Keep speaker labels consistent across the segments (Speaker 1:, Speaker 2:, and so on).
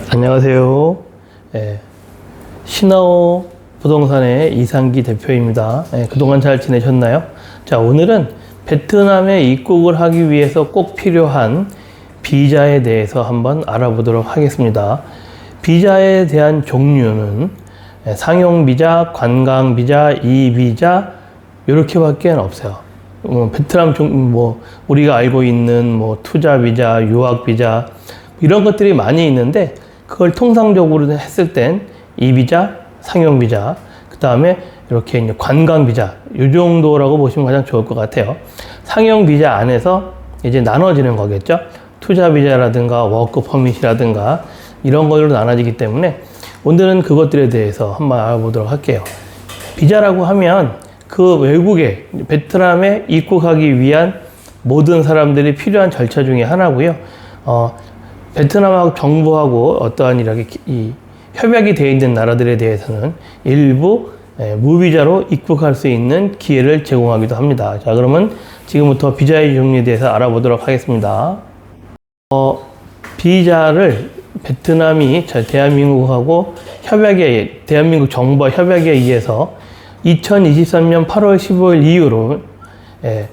Speaker 1: 안녕하세요. 신하호 부동산의 이상기 대표입니다. 그동안 잘 지내셨나요? 자, 오늘은 베트남에 입국을 하기 위해서 꼭 필요한 비자에 대해서 한번 알아보도록 하겠습니다. 비자에 대한 종류는 상용비자, 관광비자, 이비자 이렇게밖에 없어요. 베트남 우리가 알고 있는 투자비자, 유학비자 이런 것들이 많이 있는데 그걸 통상적으로 했을 땐 이비자, 상용비자, 그 다음에 이렇게 이제 관광비자 이 정도라고 보시면 가장 좋을 것 같아요. 상용비자 안에서 이제 나눠지는 거겠죠. 투자비자라든가 워크퍼밋이라든가 이런 걸로 나눠지기 때문에 오늘은 그것들에 대해서 한번 알아보도록 할게요. 비자라고 하면 그 외국에 베트남에 입국하기 위한 모든 사람들이 필요한 절차 중에 하나고요. 베트남 정부하고 어떠한 이렇게 협약이 되어 있는 나라들에 대해서는 일부 무비자로 입국할 수 있는 기회를 제공하기도 합니다. 자, 그러면 지금부터 비자의 종류에 대해서 알아보도록 하겠습니다. 비자를 베트남이 대한민국하고 대한민국 정부와 협약에 의해서 2023년 8월 15일 이후로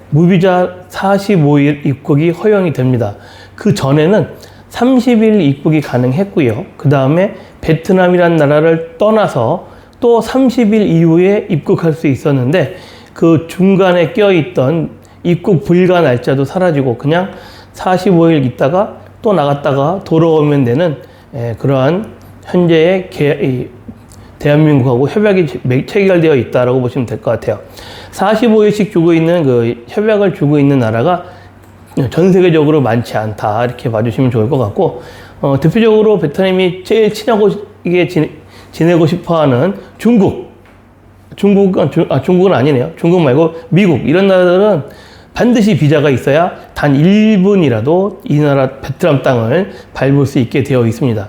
Speaker 1: 무비자 45일 입국이 허용이 됩니다. 그 전에는 30일 입국이 가능했고요. 그 다음에 베트남이라는 나라를 떠나서 또 30일 이후에 입국할 수 있었는데 그 중간에 껴있던 입국 불가 날짜도 사라지고 그냥 45일 있다가 또 나갔다가 돌아오면 되는 그러한 현재의 대한민국하고 협약이 체결되어 있다고 보시면 될 것 같아요. 45일씩 주고 있는 그 협약을 주고 있는 나라가 전 세계적으로 많지 않다 이렇게 봐주시면 좋을 것 같고 대표적으로 베트남이 제일 친하게 지내고 싶어하는 중국은 아니네요. 중국 말고 미국 이런 나라들은 반드시 비자가 있어야 단 1분이라도 이 나라 베트남 땅을 밟을 수 있게 되어 있습니다.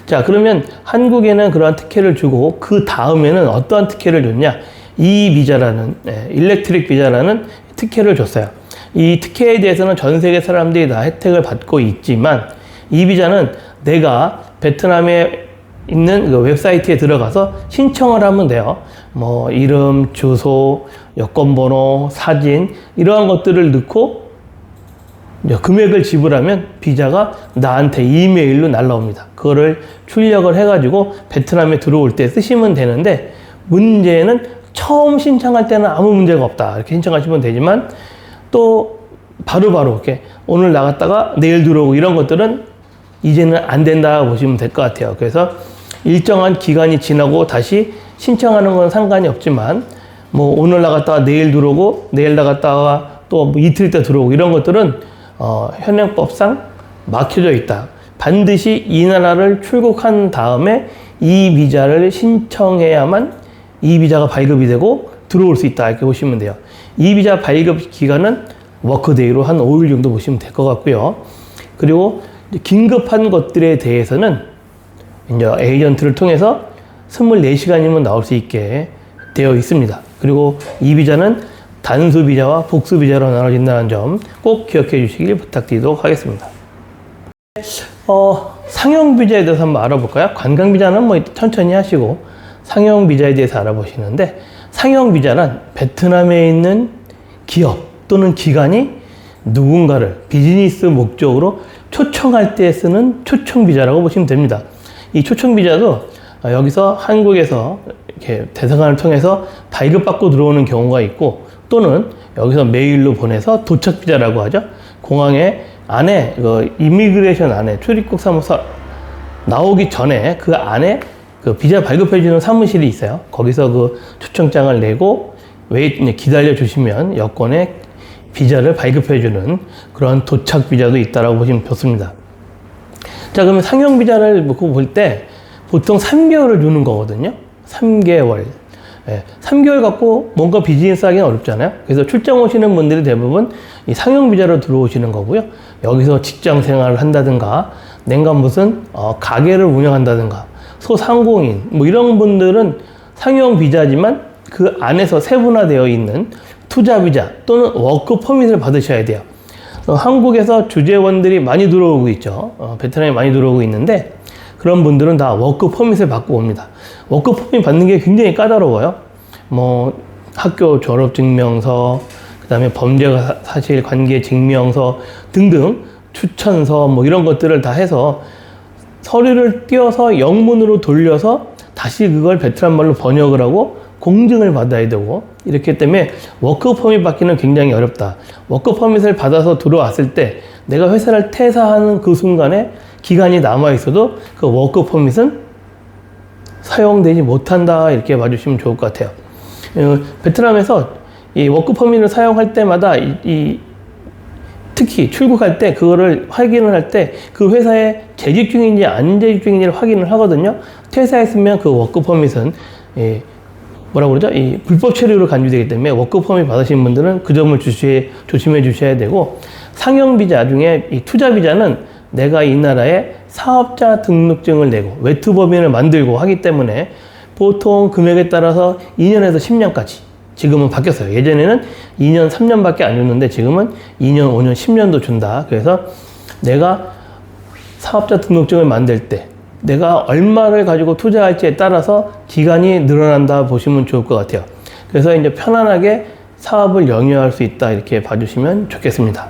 Speaker 1: 자, 그러면 한국에는 그러한 특혜를 주고 그 다음에는 어떠한 특혜를 줬냐? 이 비자라는 일렉트릭 비자라는 특혜를 줬어요. 이 특혜에 대해서는 전 세계 사람들이 다 혜택을 받고 있지만 이 비자는 내가 베트남에 있는 그 웹사이트에 들어가서 신청을 하면 돼요. 이름, 주소, 여권번호, 사진 이러한 것들을 넣고 금액을 지불하면 비자가 나한테 이메일로 날라옵니다. 그거를 출력을 해가지고 베트남에 들어올 때 쓰시면 되는데 문제는 처음 신청할 때는 아무 문제가 없다 이렇게 신청하시면 되지만 또 바로바로 이렇게 오늘 나갔다가 내일 들어오고 이런 것들은 이제는 안 된다 보시면 될 것 같아요. 그래서 일정한 기간이 지나고 다시 신청하는 건 상관이 없지만 오늘 나갔다가 내일 들어오고 내일 나갔다가 또 이틀 때 들어오고 이런 것들은 현행법상 막혀져 있다. 반드시 이 나라를 출국한 다음에 이 비자를 신청해야만 이 비자가 발급이 되고 들어올 수 있다 이렇게 보시면 돼요. 이 비자 발급 기간은 워크데이로 한 5일 정도 보시면 될 것 같고요. 그리고 긴급한 것들에 대해서는 이제 에이전트를 통해서 24시간이면 나올 수 있게 되어 있습니다. 그리고 이 비자는 단수 비자와 복수 비자로 나눠진다는 점 꼭 기억해 주시길 부탁드리도록 하겠습니다. 상용 비자에 대해서 한번 알아볼까요? 관광 비자는 천천히 하시고 상용 비자에 대해서 알아보시는데 상용 비자는 베트남에 있는 기업 또는 기관이 누군가를 비즈니스 목적으로 초청할 때 쓰는 초청 비자라고 보시면 됩니다. 이 초청 비자도 여기서 한국에서 이렇게 대사관을 통해서 발급받고 들어오는 경우가 있고 또는 여기서 메일로 보내서 도착 비자라고 하죠. 공항에 안에 이미그레이션 안에 출입국 사무소 나오기 전에 그 안에 그 비자 발급해주는 사무실이 있어요. 거기서 그 초청장을 내고 기다려 주시면 여권에 비자를 발급해주는 그런 도착 비자도 있다라고 보시면 좋습니다. 자, 그러면 상용 비자를 볼 때 보통 3개월을 주는 거거든요. 3개월. 3개월 갖고 뭔가 비즈니스 하기는 어렵잖아요. 그래서 출장 오시는 분들이 대부분 이 상용 비자로 들어오시는 거고요. 여기서 직장 생활을 한다든가, 냉간 무슨 가게를 운영한다든가, 소상공인 이런 분들은 상용 비자지만 그 안에서 세분화되어 있는 투자 비자 또는 워크 퍼밋을 받으셔야 돼요. 한국에서 주재원들이 많이 들어오고 있죠. 베트남에 많이 들어오고 있는데 그런 분들은 다 워크 퍼밋을 받고 옵니다. 워크 퍼밋 받는 게 굉장히 까다로워요. 뭐 학교 졸업 증명서, 그다음에 범죄 사실 관계 증명서 등등 추천서 뭐 이런 것들을 다 해서 서류를 띄워서 영문으로 돌려서 다시 그걸 베트남 말로 번역을 하고 공증을 받아야 되고, 이렇기 때문에 워크 퍼밋 받기는 굉장히 어렵다. 워크 퍼밋을 받아서 들어왔을 때 내가 회사를 퇴사하는 그 순간에 기간이 남아 있어도 그 워크 퍼밋은 사용되지 못한다, 이렇게 봐주시면 좋을 것 같아요. 베트남에서 이 워크 퍼밋을 사용할 때마다 특히 출국할 때 그거를 확인을 할 때 그 회사에 재직 중인지 안 재직 중인지를 확인을 하거든요. 퇴사했으면 그 워크 퍼밋은 뭐라고 그러죠? 이 불법 체류로 간주되기 때문에 워크 퍼밋 받으신 분들은 그 점을 조심해 주셔야 되고, 상용 비자 중에 이 투자 비자는 내가 이 나라에 사업자 등록증을 내고 외투법인을 만들고 하기 때문에 보통 금액에 따라서 2년에서 10년까지, 지금은 바뀌었어요. 예전에는 2년, 3년밖에 안 줬는데 지금은 2년, 5년, 10년도 준다. 그래서 내가 사업자 등록증을 만들 때 내가 얼마를 가지고 투자할지에 따라서 기간이 늘어난다 보시면 좋을 것 같아요. 그래서 이제 편안하게 사업을 영위할 수 있다, 이렇게 봐주시면 좋겠습니다.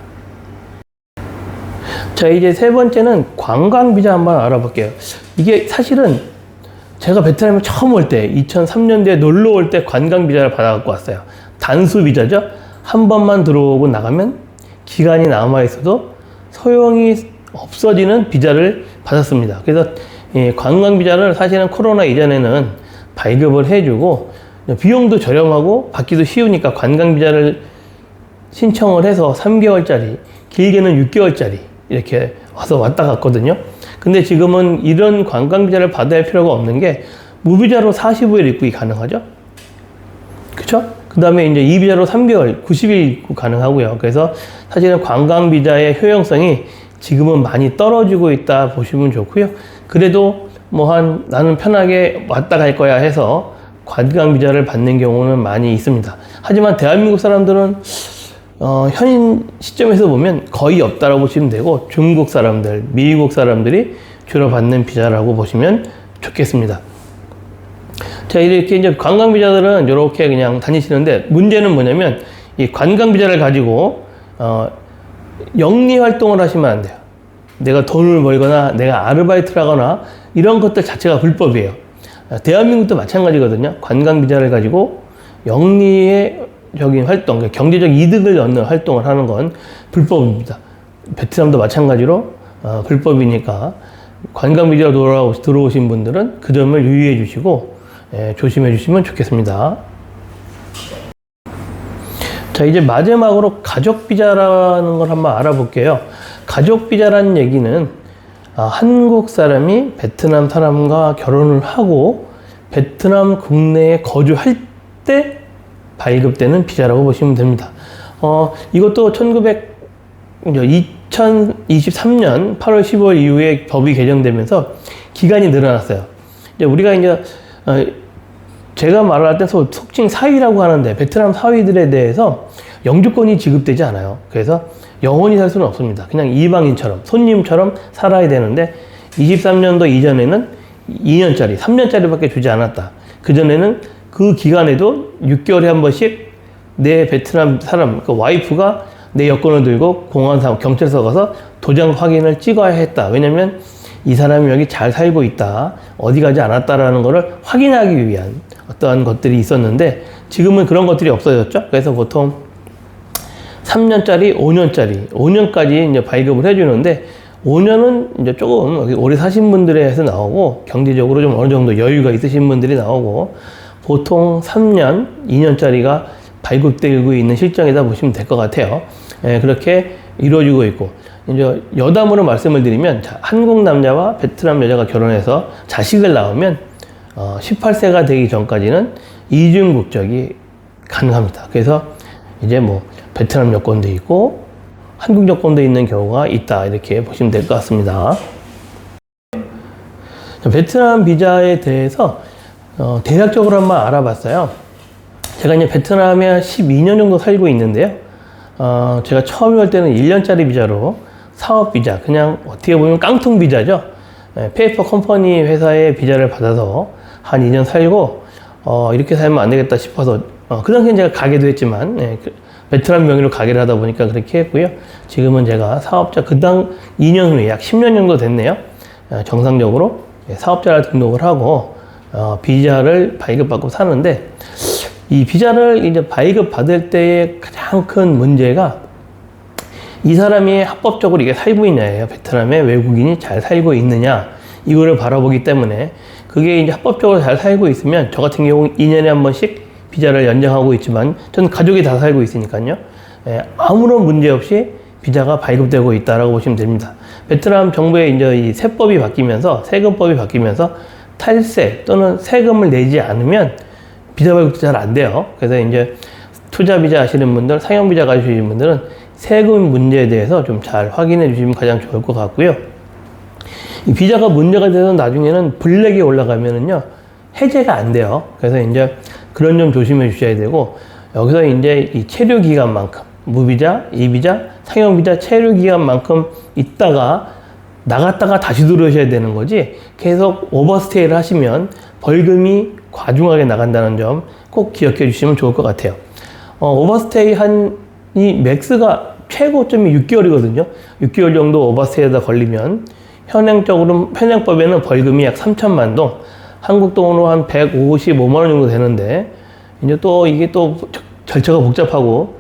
Speaker 1: 자, 이제 세 번째는 관광 비자 한번 알아볼게요. 이게 사실은 제가 베트남에 처음 올 때 2003년도에 놀러 올 때 관광 비자를 받아갖고 왔어요. 단수 비자죠. 한 번만 들어오고 나가면 기간이 남아 있어도 소용이 없어지는 비자를 받았습니다. 그래서 관광 비자를 사실은 코로나 이전에는 발급을 해주고 비용도 저렴하고 받기도 쉬우니까 관광 비자를 신청을 해서 3개월짜리, 길게는 6개월짜리 이렇게 와서 왔다 갔거든요. 근데 지금은 이런 관광 비자를 받아야 할 필요가 없는 게 무비자로 45일 입국이 가능하죠. 그쵸? 그 다음에 이제 이 비자로 3개월, 90일 입국 가능하고요. 그래서 사실은 관광 비자의 효용성이 지금은 많이 떨어지고 있다 보시면 좋고요. 그래도 뭐 나는 편하게 왔다 갈 거야 해서 관광 비자를 받는 경우는 많이 있습니다. 하지만 대한민국 사람들은 현 시점에서 보면 거의 없다라고 보시면 되고, 중국 사람들, 미국 사람들이 주로 받는 비자라고 보시면 좋겠습니다. 자, 이렇게 이제 관광 비자들은 이렇게 그냥 다니시는데, 문제는 뭐냐면 이 관광 비자를 가지고 영리 활동을 하시면 안 돼요. 내가 돈을 벌거나 내가 아르바이트를 하거나 이런 것들 자체가 불법이에요. 대한민국도 마찬가지거든요. 관광 비자를 가지고 영리적인 활동, 경제적 이득을 얻는 활동을 하는 건 불법입니다. 베트남도 마찬가지로 불법이니까 관광 비자로 들어오신 분들은 그 점을 유의해 주시고 조심해 주시면 좋겠습니다. 자, 이제 마지막으로 가족 비자라는 걸 한번 알아볼게요. 가족 비자라는 얘기는 한국 사람이 베트남 사람과 결혼을 하고 베트남 국내에 거주할 때 발급되는 비자라고 보시면 됩니다. 이것도 2023년 8월 15일 이후에 법이 개정되면서 기간이 늘어났어요. 이제 우리가 이제 제가 말할 때 속칭 사위라고 하는데, 베트남 사위들에 대해서 영주권이 지급되지 않아요. 그래서 영원히 살 수는 없습니다. 그냥 이방인처럼, 손님처럼 살아야 되는데, 23년도 이전에는 2년짜리, 3년짜리밖에 주지 않았다. 그전에는 그 기간에도 6개월에 한 번씩 내 베트남 사람, 그 와이프가 내 여권을 들고 공안사, 경찰서 가서 도장 확인을 찍어야 했다. 왜냐면 이 사람이 여기 잘 살고 있다, 어디 가지 않았다라는 것을 확인하기 위한 어떠한 것들이 있었는데, 지금은 그런 것들이 없어졌죠. 그래서 보통 3년짜리, 5년까지 이제 발급을 해주는데, 5년은 이제 조금 오래 사신 분들에 해서 나오고, 경제적으로 좀 어느 정도 여유가 있으신 분들이 나오고, 보통 3년, 2년짜리가 발급되고 있는 실정이다 보시면 될 것 같아요. 그렇게 이루어지고 있고, 이제 여담으로 말씀을 드리면, 한국 남자와 베트남 여자가 결혼해서 자식을 낳으면 18세가 되기 전까지는 이중 국적이 가능합니다. 그래서 이제 뭐 베트남 여권도 있고 한국 여권도 있는 경우가 있다, 이렇게 보시면 될 것 같습니다. 베트남 비자에 대해서 대략적으로 한번 알아봤어요. 제가 이제 베트남에 12년 정도 살고 있는데요. 제가 처음에 올 때는 1년짜리 비자로 사업 비자, 그냥 어떻게 보면 깡통 비자죠. 페이퍼 컴퍼니 회사의 비자를 받아서 한 2년 살고 이렇게 살면 안 되겠다 싶어서 그 당시엔 제가 가게도 했지만 베트남 명의로 가게를 하다 보니까 그렇게 했고요. 지금은 제가 사업자 그당 2년 후에 약 10년 정도 됐네요. 정상적으로 사업자를 등록을 하고 비자를 발급받고 사는데, 이 비자를 이제 발급받을 때의 가장 큰 문제가 이 사람이 합법적으로 이게 살고 있냐예요. 베트남에 외국인이 잘 살고 있느냐, 이거를 바라보기 때문에, 그게 이제 합법적으로 잘 살고 있으면, 저 같은 경우 2년에 한 번씩 비자를 연장하고 있지만 전 가족이 다 살고 있으니까요. 아무런 문제 없이 비자가 발급되고 있다라고 보시면 됩니다. 베트남 정부의 이제 이 세법이 바뀌면서, 세금법이 바뀌면서 탈세 또는 세금을 내지 않으면 비자 발급도 잘 안 돼요. 그래서 이제 투자 비자 하시는 분들, 상용 비자 가지시는 분들은 세금 문제에 대해서 좀 잘 확인해 주시면 가장 좋을 것 같고요. 이 비자가 문제가 돼서 나중에는 블랙에 올라가면은요, 해제가 안 돼요. 그래서 이제 그런 점 조심해 주셔야 되고, 여기서 이제 이 체류 기간만큼, 무비자, 이비자, 상용 비자 체류 기간만큼 있다가 나갔다가 다시 들어오셔야 되는 거지, 계속 오버스테이를 하시면 벌금이 과중하게 나간다는 점 꼭 기억해 주시면 좋을 것 같아요. 오버스테이 이 맥스가 최고점이 6개월이거든요. 6개월 정도 오버스테이에다 걸리면 현행법에는 벌금이 약 3천만 동, 한국 돈으로 한 155만 원 정도 되는데, 이제 또 이게 또 절차가 복잡하고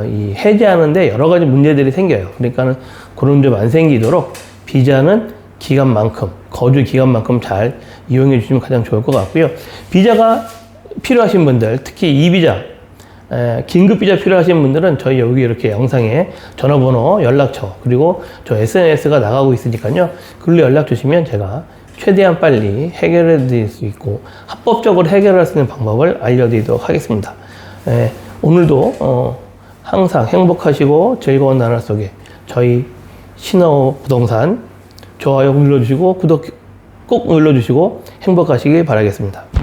Speaker 1: 이 해제하는데 여러 가지 문제들이 생겨요. 그러니까는 그런 점 안 생기도록 비자는 기간만큼, 거주 기간만큼 잘 이용해 주시면 가장 좋을 것 같고요. 비자가 필요하신 분들, 특히 이비자, 긴급 비자 필요하신 분들은 저희 여기 이렇게 영상에 전화번호, 연락처, 그리고 저 SNS가 나가고 있으니까요. 글로 연락 주시면 제가 최대한 빨리 해결해 드릴 수 있고 합법적으로 해결할 수 있는 방법을 알려드리도록 하겠습니다. 오늘도 항상 행복하시고 즐거운 나날 속에 저희 신호 부동산 좋아요 눌러주시고 구독 꼭 눌러주시고 행복하시길 바라겠습니다.